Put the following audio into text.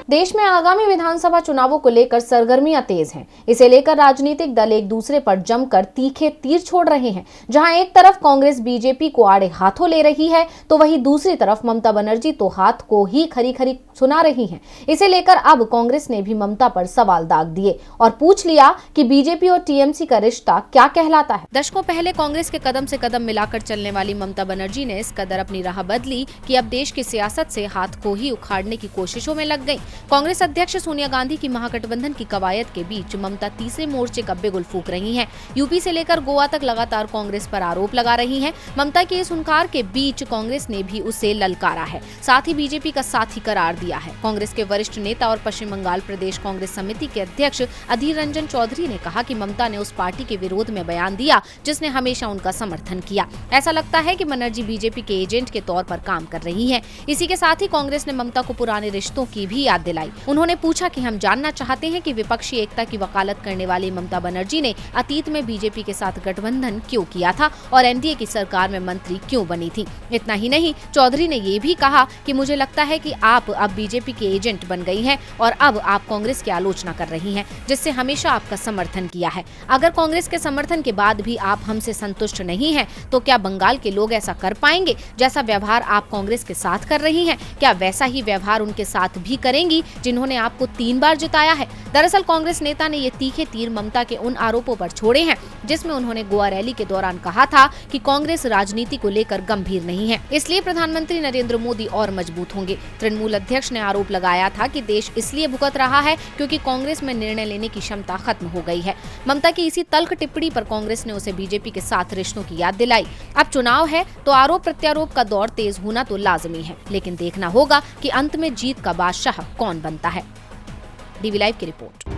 देश में आगामी विधानसभा चुनावों को लेकर सरगर्मियां तेज हैं। इसे लेकर राजनीतिक दल एक दूसरे पर जमकर तीखे तीर छोड़ रहे हैं। जहां एक तरफ कांग्रेस बीजेपी को आड़े हाथों ले रही है, तो वहीं दूसरी तरफ ममता बनर्जी तो हाथ को ही खरी खरी सुना रही हैं। इसे लेकर अब कांग्रेस ने भी ममता पर सवाल दाग दिए और पूछ लिया कि बीजेपी और टीएमसी का रिश्ता क्या कहलाता है। दशकों पहले कांग्रेस के कदम से कदम मिलाकर चलने वाली ममता बनर्जी ने इस कदर अपनी राह बदली कि अब देश की सियासत से हाथ को ही उखाड़ने की कोशिशों में लग गई। कांग्रेस अध्यक्ष सोनिया गांधी की महागठबंधन की कवायद के बीच ममता तीसरे मोर्चे का बिगुल फूंक रही हैं। यूपी से लेकर गोवा तक लगातार कांग्रेस पर आरोप लगा रही हैं। ममता के इस हुंकार के बीच कांग्रेस ने भी उसे ललकारा है, साथ ही बीजेपी का साथी करार दिया है। कांग्रेस के वरिष्ठ नेता और पश्चिम बंगाल प्रदेश कांग्रेस समिति के अध्यक्ष अधीर रंजन चौधरी ने कहा कि ममता ने उस पार्टी के विरोध में बयान दिया जिसने हमेशा उनका समर्थन किया। ऐसा लगता है कि बनर्जी बीजेपी के एजेंट के तौर पर काम कर रही है। इसी के साथ ही कांग्रेस ने ममता को पुराने रिश्तों की भी याद दिलाई। उन्होंने पूछा कि हम जानना चाहते हैं कि विपक्षी एकता की वकालत करने वाली ममता बनर्जी ने अतीत में बीजेपी के साथ गठबंधन क्यों किया था और एनडीए की सरकार में मंत्री क्यों बनी थी। इतना ही नहीं, चौधरी ने ये भी कहा कि मुझे लगता है कि आप अब बीजेपी के एजेंट बन गई हैं और अब आप कांग्रेस की आलोचना कर रही हैं, जिससे हमेशा आपका समर्थन किया है। अगर कांग्रेस के समर्थन के बाद भी आप हमसे संतुष्ट नहीं हैं, तो क्या बंगाल के लोग ऐसा कर पाएंगे? जैसा व्यवहार आप कांग्रेस के साथ कर रही हैं, क्या वैसा ही व्यवहार उनके साथ भी करेंगी जिन्होंने आपको 3 बार जिताया है? दरअसल कांग्रेस नेता ने ये तीखे तीर ममता के उन आरोपों पर छोड़े हैं जिसमें उन्होंने गोवा रैली के दौरान कहा था कि कांग्रेस राजनीति को लेकर गंभीर नहीं है, इसलिए प्रधानमंत्री नरेंद्र मोदी और मजबूत होंगे। तृणमूल अध्यक्ष ने आरोप लगाया था कि देश इसलिए भुगत रहा है क्योंकि कांग्रेस में निर्णय लेने की क्षमता खत्म हो गई है। ममता की इसी तल्ख टिप्पणी पर कांग्रेस ने उसे बीजेपी के साथ रिश्तों की याद दिलाई। अब चुनाव है तो आरोप प्रत्यारोप का दौर तेज होना तो लाजमी है, लेकिन देखना होगा कि अंत में जीत का बादशाह कौन बनता है। डीवी लाइव की रिपोर्ट।